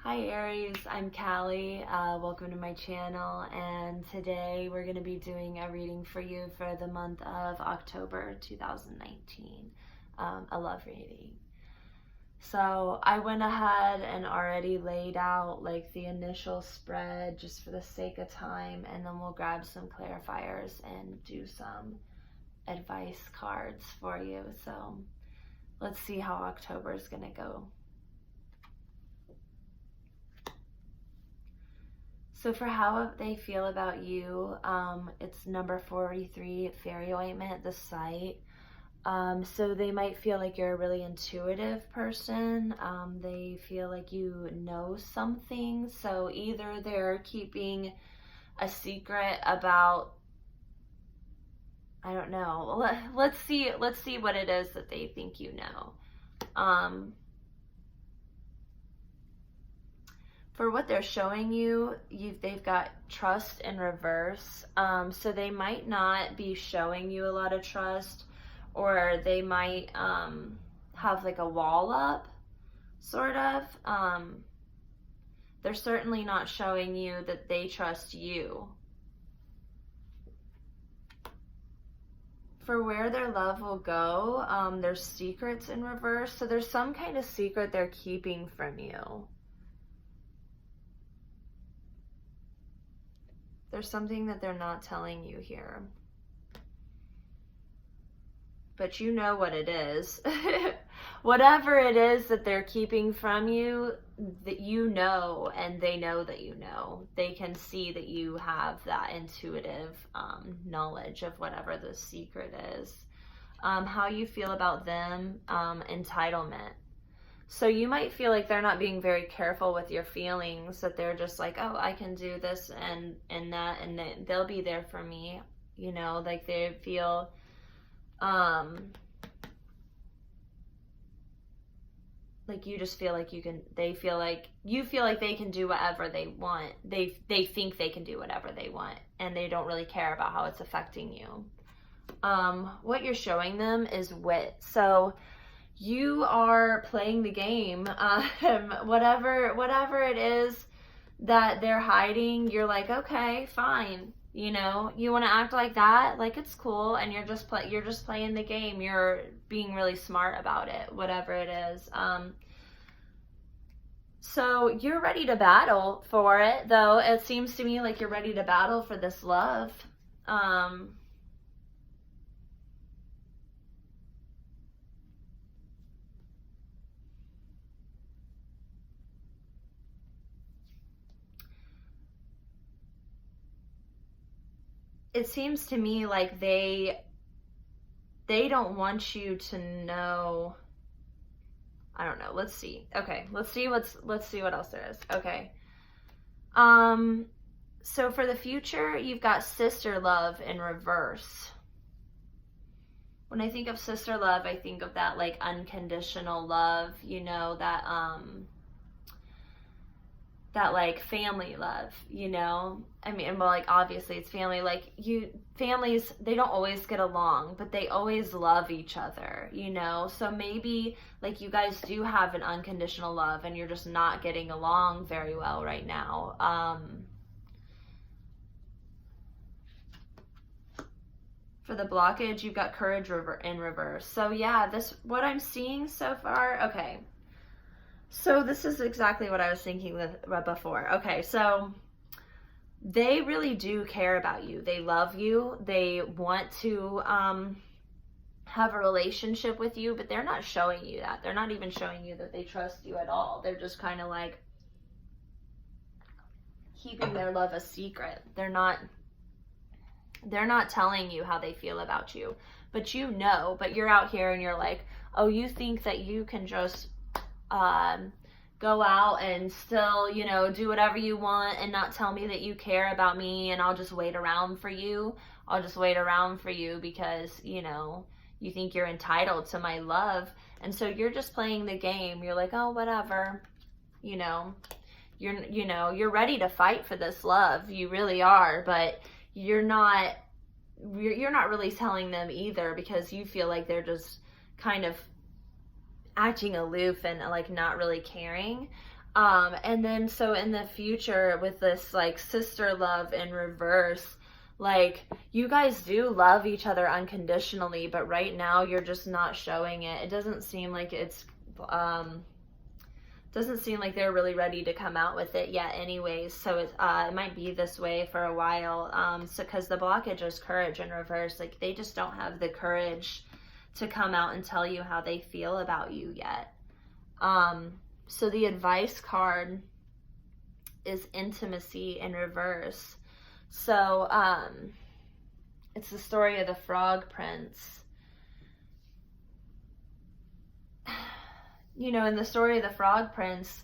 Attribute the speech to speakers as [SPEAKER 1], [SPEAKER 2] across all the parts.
[SPEAKER 1] Hi Aries, I'm Callie. Welcome to my channel, and today we're going to be doing a reading for you for the month of October 2019, a love reading. So I went ahead and already laid out like the initial spread just for the sake of time, and then we'll grab some clarifiers and do some advice cards for you. So let's see how October is going to go. So for how they feel about you, it's number 43, Faerytale, the site. So they might feel like you're a really intuitive person. They feel like you know something. So either they're keeping a secret about, I don't know. Let's see what it is that they think you know. For what they're showing you, they've got trust in reverse. So they might not be showing you a lot of trust, or they might have like a wall up, sort of. They're certainly not showing you that they trust you. For where their love will go, there's secrets in reverse. So there's some kind of secret they're keeping from you. There's something that they're not telling you here. But you know what it is. Whatever it is that they're keeping from you, that you know, and they know that you know. They can see that you have that intuitive knowledge of whatever the secret is. How you feel about them, entitlement. So you might feel like they're not being very careful with your feelings, that they're just like, oh, I can do this and that, and they'll be there for me. You know, like they feel, like you just feel like you can, you feel like they can do whatever they want. They think they can do whatever they want, and they don't really care about how it's affecting you. What you're showing them is wit. So you are playing the game. Whatever it is that they're hiding, you're like, okay, fine. You know, you want to act like that, like it's cool, and you're just playing the game. You're being really smart about it, whatever it is. So you're ready to battle for it, though. It seems to me like you're ready to battle for this love. It seems to me like they don't want you to know. I don't know. Let's see. Okay, let's see what else there is. Okay. So for the future, you've got sister love in reverse. When I think of sister love, I think of that like unconditional love, you know, that like family love, you know. I mean, well, like obviously it's family. Like families, they don't always get along, but they always love each other, you know. So maybe like you guys do have an unconditional love, and you're just not getting along very well right now. For the blockage, you've got courage in reverse. So yeah, what I'm seeing so far. Okay. So this is exactly what I was thinking before. Okay, so they really do care about you. They love you. They want to have a relationship with you, but they're not showing you that. They're not even showing you that they trust you at all. They're just kind of like keeping their love a secret. They're not telling you how they feel about you, but you know. But you're out here and you're like, oh, you think that you can just go out and still, you know, do whatever you want and not tell me that you care about me, and I'll just wait around for you. I'll just wait around for you because, you know, you think you're entitled to my love. And so you're just playing the game. You're like, oh, whatever, you know, you're ready to fight for this love. You really are, but you're not really telling them either, because you feel like they're just kind of acting aloof and like not really caring. And then so in the future with this like sister love in reverse, like you guys do love each other unconditionally, but right now you're just not showing it. It doesn't seem like they're really ready to come out with it yet anyways. So it might be this way for a while. So because the blockage is courage in reverse, like they just don't have the courage to come out and tell you how they feel about you yet. So the advice card is intimacy in reverse. So it's the story of the frog prince. You know, in the story of the frog prince,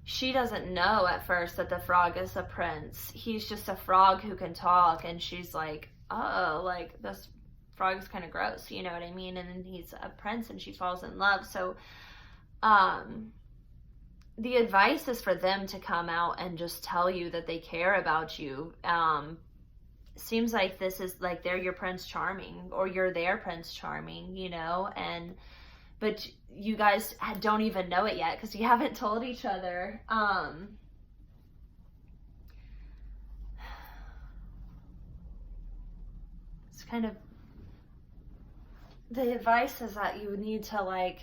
[SPEAKER 1] she doesn't know at first that the frog is a prince. He's just a frog who can talk, and she's like, oh, like this frog is kind of gross, you know what I mean? And then he's a prince and she falls in love. So the advice is for them to come out and just tell you that they care about you. Seems like this is like they're your Prince Charming, or you're their Prince Charming, you know, but you guys don't even know it yet because you haven't told each other. It's kind of, the advice is that you need to like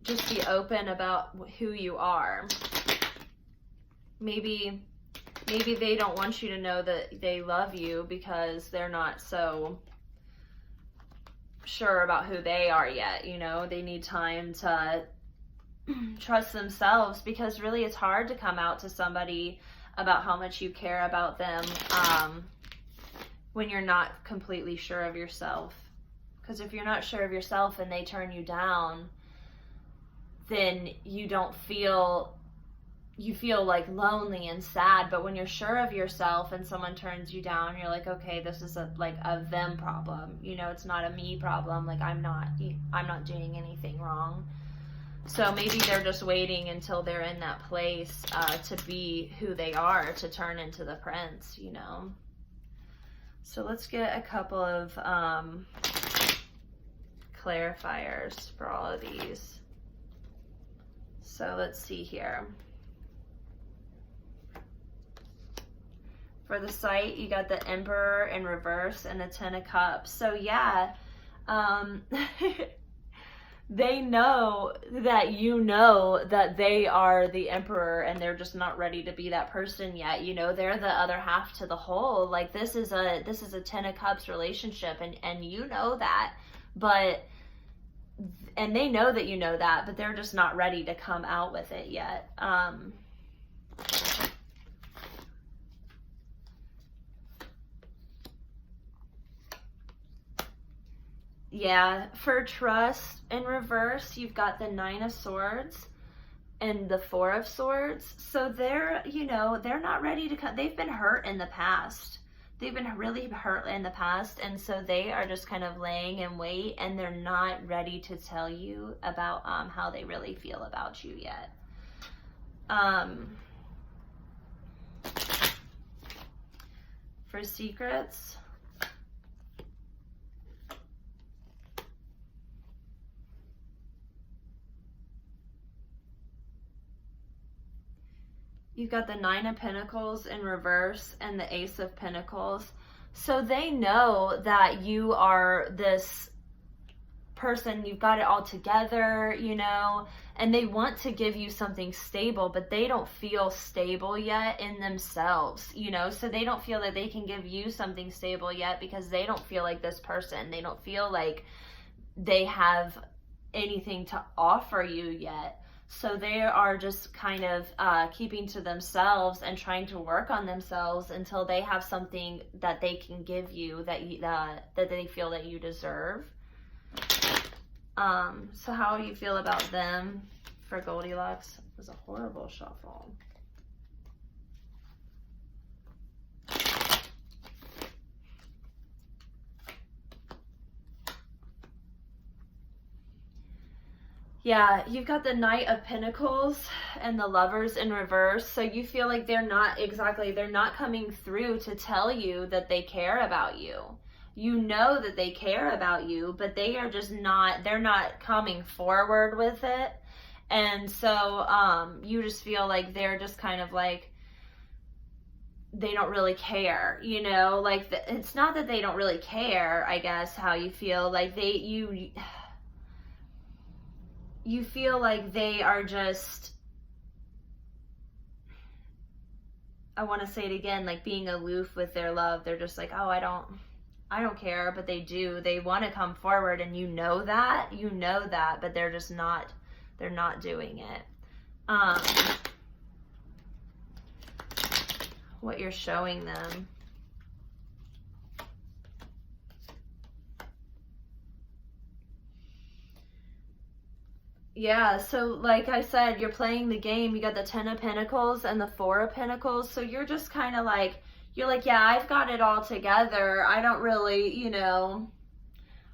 [SPEAKER 1] just be open about who you are. Maybe they don't want you to know that they love you because they're not so sure about who they are yet, you know. They need time to trust themselves, because really it's hard to come out to somebody about how much you care about them when you're not completely sure of yourself. Because if you're not sure of yourself and they turn you down, then you feel like lonely and sad. But when you're sure of yourself and someone turns you down, you're like, okay, this is a them problem, you know, it's not a me problem. Like I'm not doing anything wrong. So maybe they're just waiting until they're in that place to be who they are, to turn into the prince, you know. So let's get a couple of clarifiers for all of these. So let's see here. For the site, you got the Emperor in reverse and the Ten of Cups. So yeah, they know that you know that they are the Emperor and they're just not ready to be that person yet. You know, they're the other half to the whole. Like this is a Ten of Cups relationship, and you know that, and they know that you know that, but they're just not ready to come out with it yet. Yeah, for trust in reverse, you've got the Nine of Swords and the Four of Swords. So they're, you know, they're not ready to come. They've been hurt in the past. They've been really hurt in the past, and so they are just kind of laying in wait, and they're not ready to tell you about how they really feel about you yet. For secrets, you've got the Nine of Pentacles in reverse and the Ace of Pentacles. So they know that you are this person, you've got it all together, you know, and they want to give you something stable, but they don't feel stable yet in themselves, you know, so they don't feel that they can give you something stable yet because they don't feel like this person. They don't feel like they have anything to offer you yet. So they are just kind of keeping to themselves and trying to work on themselves until they have something that they can give you that they feel that you deserve. So how do you feel about them for Goldilocks? It was a horrible shuffle. Yeah, you've got the Knight of Pentacles and the Lovers in reverse. So you feel like they're not coming through to tell you that they care about you. You know that they care about you, but they are just not, they're not coming forward with it. And so you just feel like they're just kind of like, they don't really care, you know, like it's not that they don't really care, I guess, how you feel, like you feel like they are just, I want to say it again, like being aloof with their love. They're just like, oh, I don't care, but they do. They want to come forward, and you know that, but they're just not, they're not doing it. What you're showing them. Yeah, so like I said, you're playing the game. You got the 10 of Pentacles and the 4 of Pentacles. So you're just kind of like, you're like, yeah, I've got it all together. I don't really, you know,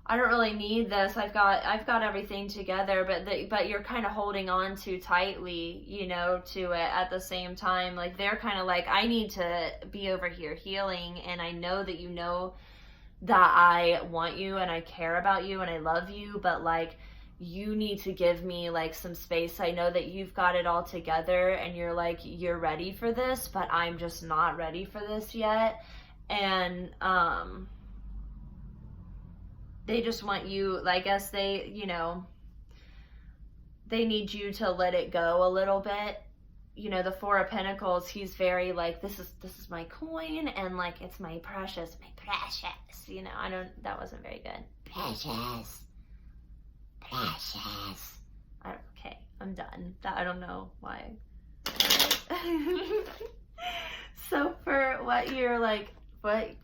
[SPEAKER 1] I don't really need this. I've got everything together, but you're kind of holding on too tightly, you know, to it at the same time. Like they're kind of like, I need to be over here healing, and I know that you know that I want you and I care about you and I love you, but like you need to give me like some space. I know that you've got it all together and you're like, you're ready for this, but I'm just not ready for this yet. And they just want you, I guess they, you know, they need you to let it go a little bit. You know, the 4 of Pentacles, he's very like, this is my coin, and like, it's my precious, you know, that wasn't very good. Precious. Okay, I'm done. I don't know why. So for what you're like, what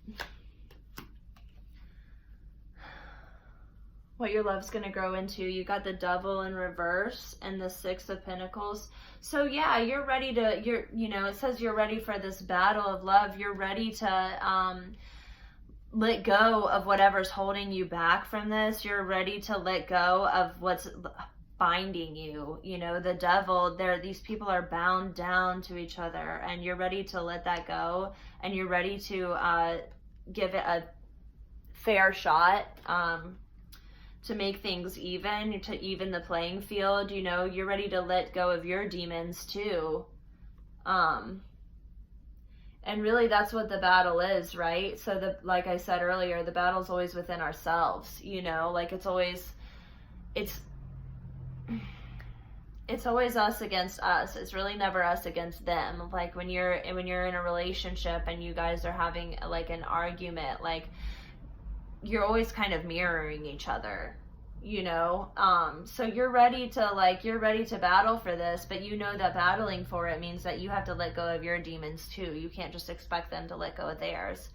[SPEAKER 1] your love's going to grow into, you got the Devil in reverse and the 6 of Pentacles. So yeah, you're ready to, you know, it says you're ready for this battle of love. You're ready to let go of whatever's holding you back from this. You're ready to let go of what's binding you. You know, the devil, these people are bound down to each other, and you're ready to let that go, and you're ready to give it a fair shot, to make things even, to even the playing field. You know, you're ready to let go of your demons too. And really that's what the battle is, right? So like I said earlier, the battle's always within ourselves, you know, like it's always us against us. It's really never us against them. Like when you're in a relationship and you guys are having like an argument, like you're always kind of mirroring each other, you know. So you're ready to battle for this, but you know that battling for it means that you have to let go of your demons too. You can't just expect them to let go of theirs.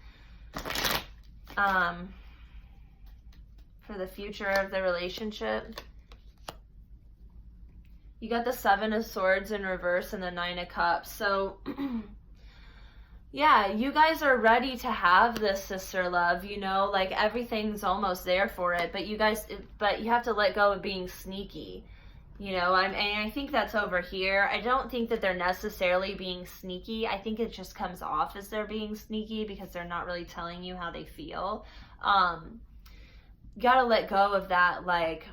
[SPEAKER 1] For the future of the relationship, you got the 7 of Swords in reverse and the 9 of Cups. So yeah, you guys are ready to have this sister love, you know, like everything's almost there for it, but you have to let go of being sneaky, you know. And I think that's over here. I don't think that they're necessarily being sneaky. I think it just comes off as they're being sneaky because they're not really telling you how they feel. You gotta let go of that, like,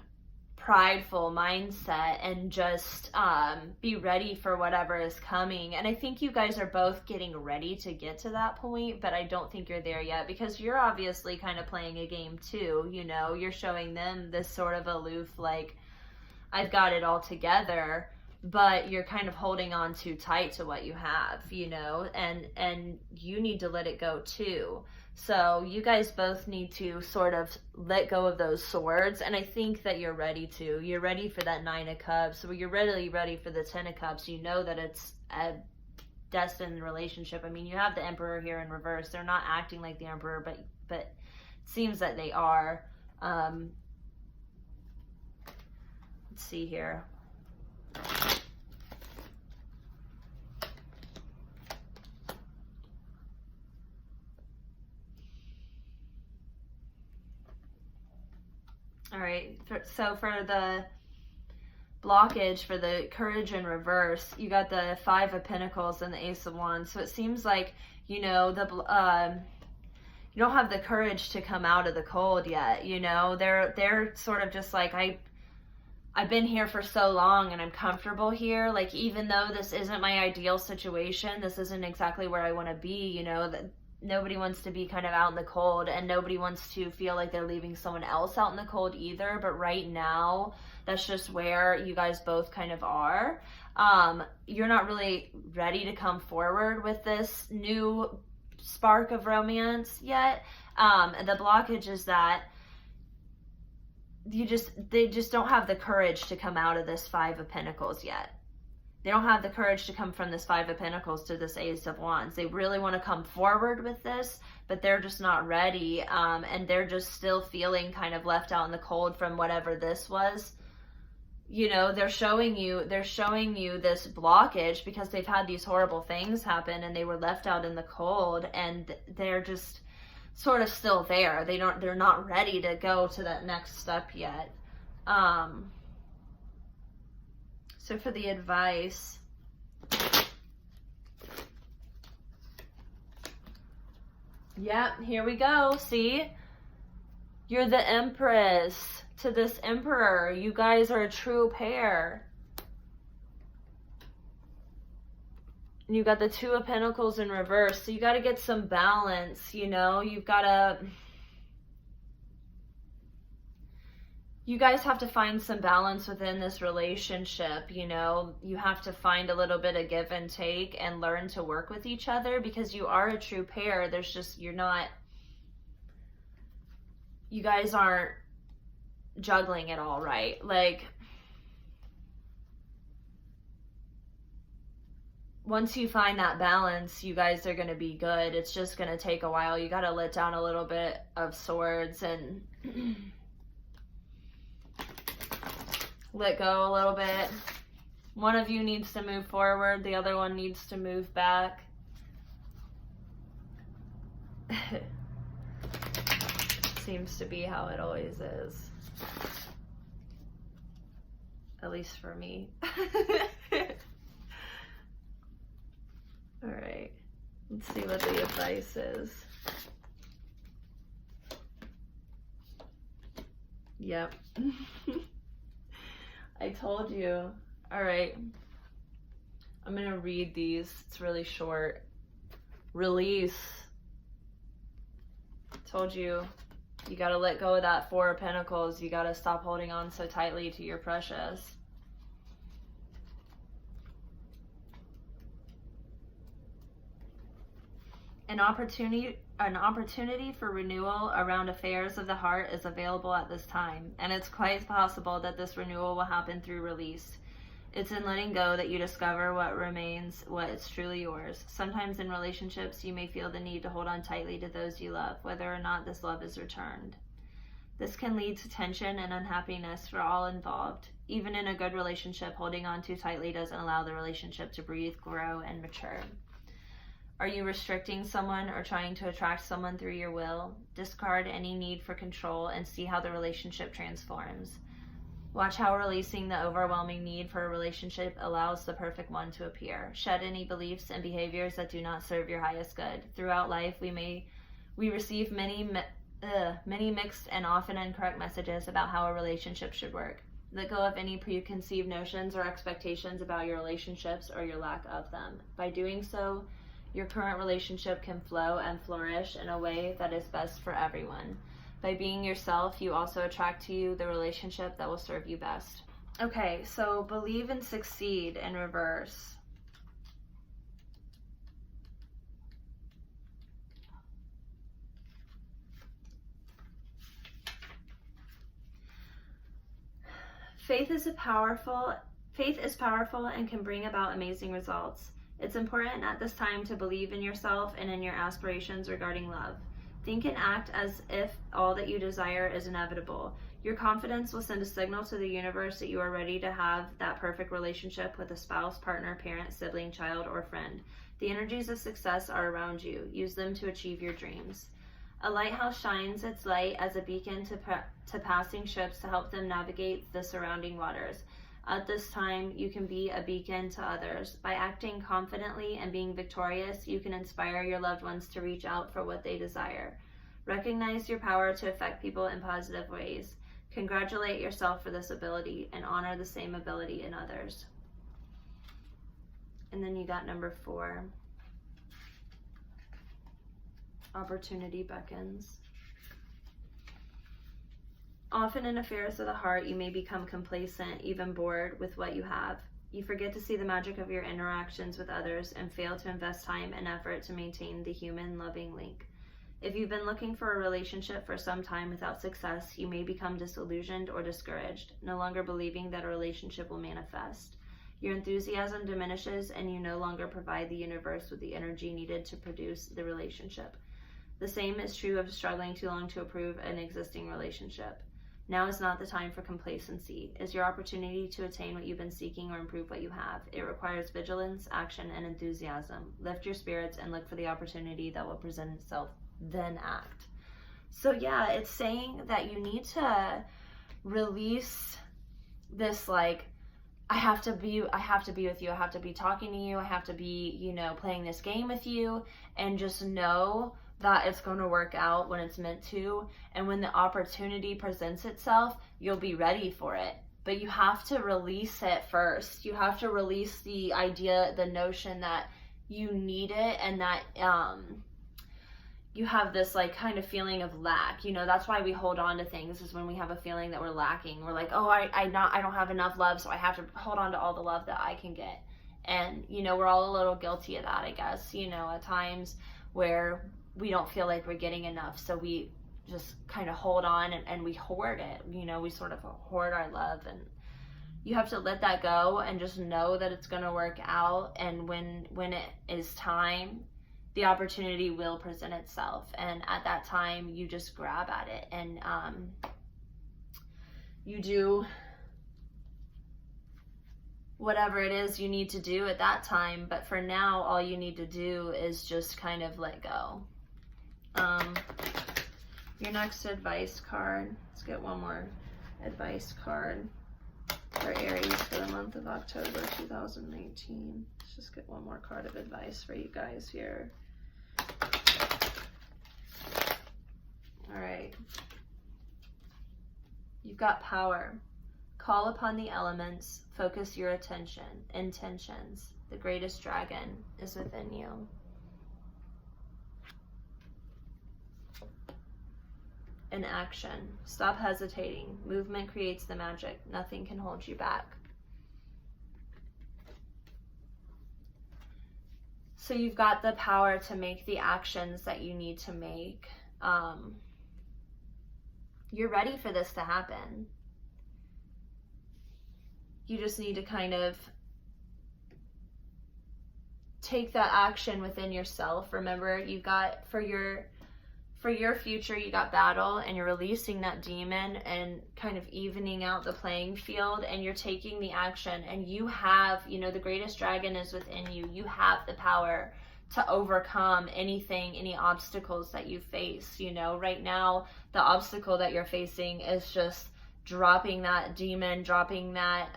[SPEAKER 1] prideful mindset and just be ready for whatever is coming. And I think you guys are both getting ready to get to that point, but I don't think you're there yet because you're obviously kind of playing a game too, you know. You're showing them this sort of aloof, like, I've got it all together, but you're kind of holding on too tight to what you have, you know, and you need to let it go too. So you guys both need to sort of let go of those swords, and I think that you're ready to. You're ready for that 9 of Cups. So you're really ready for the 10 of Cups. You know that it's a destined relationship. I mean, you have the Emperor here in reverse. They're not acting like the Emperor, but it seems that they are. Let's see here. All right, so for the blockage, for the Courage in reverse, you got the 5 of Pentacles and the Ace of Wands. So it seems like, you know, you don't have the courage to come out of the cold yet, you know. They're sort of just like, I've been here for so long and I'm comfortable here. Like, even though this isn't my ideal situation, this isn't exactly where I want to be, you know, that nobody wants to be kind of out in the cold, and nobody wants to feel like they're leaving someone else out in the cold either. But right now, that's just where you guys both kind of are. You're not really ready to come forward with this new spark of romance yet. The blockage is that they just don't have the courage to come out of this Five of Pentacles yet. They don't have the courage to come from this Five of Pentacles to this Ace of Wands. They really want to come forward with this, but they're just not ready. And they're just still feeling kind of left out in the cold from whatever this was. You know, they're showing you this blockage because they've had these horrible things happen and they were left out in the cold, and they're just sort of still there. They're not ready to go to that next step yet. So for the advice, yeah, here we go. See, you're the Empress to this Emperor. You guys are a true pair. You got the Two of Pentacles in reverse. So you got to get some balance, you know. You guys have to find some balance within this relationship, you know. You have to find a little bit of give and take and learn to work with each other, because you are a true pair. There's just, you guys aren't juggling it all right. Like, once you find that balance, you guys are going to be good. It's just going to take a while. You got to let down a little bit of swords and let go a little bit. One of you needs to move forward. The other one needs to move back. Seems to be how it always is. At least for me. All right, let's see what the advice is. Yep. I told you. All right. I'm going to read these. It's really short. Release. Told you. You got to let go of that Four of Pentacles. You got to stop holding on so tightly to your precious. An opportunity for renewal around affairs of the heart is available at this time, and it's quite possible that this renewal will happen through release. It's in letting go that you discover what remains, what is truly yours. Sometimes in relationships, you may feel the need to hold on tightly to those you love, whether or not this love is returned. This can lead to tension and unhappiness for all involved. Even in a good relationship, holding on too tightly doesn't allow the relationship to breathe, grow, and mature. Are you restricting someone or trying to attract someone through your will? Discard any need for control and see how the relationship transforms. Watch how releasing the overwhelming need for a relationship allows the perfect one to appear. Shed any beliefs and behaviors that do not serve your highest good. Throughout life, we receive many mixed and often incorrect messages about how a relationship should work. Let go of any preconceived notions or expectations about your relationships or your lack of them. By doing so, your current relationship can flow and flourish in a way that is best for everyone. By being yourself, you also attract to you the relationship that will serve you best. Okay, so believe and succeed in reverse. Faith is powerful and can bring about amazing results. It's important at this time to believe in yourself and in your aspirations regarding love. Think and act as if all that you desire is inevitable. Your confidence will send a signal to the universe that you are ready to have that perfect relationship with a spouse, partner, parent, sibling, child, or friend. The energies of success are around you. Use them to achieve your dreams. A lighthouse shines its light as a beacon to passing ships to help them navigate the surrounding waters. At this time, you can be a beacon to others. By acting confidently and being victorious, you can inspire your loved ones to reach out for what they desire. Recognize your power to affect people in positive ways. Congratulate yourself for this ability and honor the same ability in others. And then you got number 4. Opportunity beckons. Often in affairs of the heart, you may become complacent, even bored with what you have. You forget to see the magic of your interactions with others and fail to invest time and effort to maintain the human loving link. If you've been looking for a relationship for some time without success, you may become disillusioned or discouraged, no longer believing that a relationship will manifest. Your enthusiasm diminishes and you no longer provide the universe with the energy needed to produce the relationship. The same is true of struggling too long to improve an existing relationship. Now is not the time for complacency. It is your opportunity to attain what you've been seeking or improve what you have. It requires vigilance, action, and enthusiasm. Lift your spirits and look for the opportunity that will present itself. Then act. So yeah, it's saying that you need to release this, like, I have to be with you, I have to be talking to you, I have to be, you know, playing this game with you, and just know that it's going to work out when it's meant to, and when the opportunity presents itself, you'll be ready for it. But you have to release it first. You have to release the idea, the notion that you need it, and that you have this like kind of feeling of lack. You know, that's why we hold on to things, is when we have a feeling that we're lacking. We're like, oh, I don't have enough love, so I have to hold on to all the love that I can get. And, you know, we're all a little guilty of that, I guess, you know, at times where we don't feel like we're getting enough, so we just kind of hold on and we hoard it. You know, we sort of hoard our love, and you have to let that go and just know that it's going to work out. And when it is time, the opportunity will present itself, and at that time you just grab at it, and you do whatever it is you need to do at that time. But for now, all you need to do is just kind of let go. Your next advice card, let's get one more advice card for Aries for the month of October 2019. Let's just get one more card of advice for you guys here. All right. You've got power. Call upon the elements. Focus your attention. Intentions. The greatest dragon is within you. In action. Stop hesitating. Movement creates the magic. Nothing can hold you back. So you've got the power to make the actions that you need to make. You're ready for this to happen. You just need to kind of take that action within yourself. Remember, you got for your future, you got battle, and you're releasing that demon and kind of evening out the playing field, and you're taking the action, and you have, you know, the greatest dragon is within you. You have the power to overcome anything, any obstacles that you face. You know, right now, the obstacle that you're facing is just dropping that demon, dropping that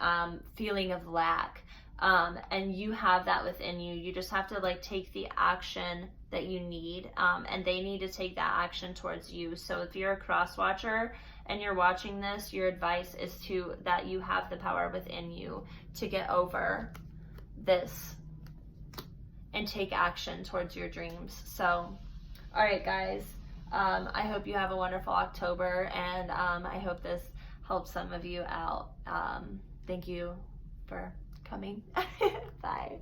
[SPEAKER 1] feeling of lack. And you have that within you. You just have to like take the action that you need, and they need to take that action towards you. So if you're a cross watcher and you're watching this, your advice is that you have the power within you to get over this and take action towards your dreams. So, all right, guys, I hope you have a wonderful October, and I hope this helps some of you out. Thank you for coming. Bye.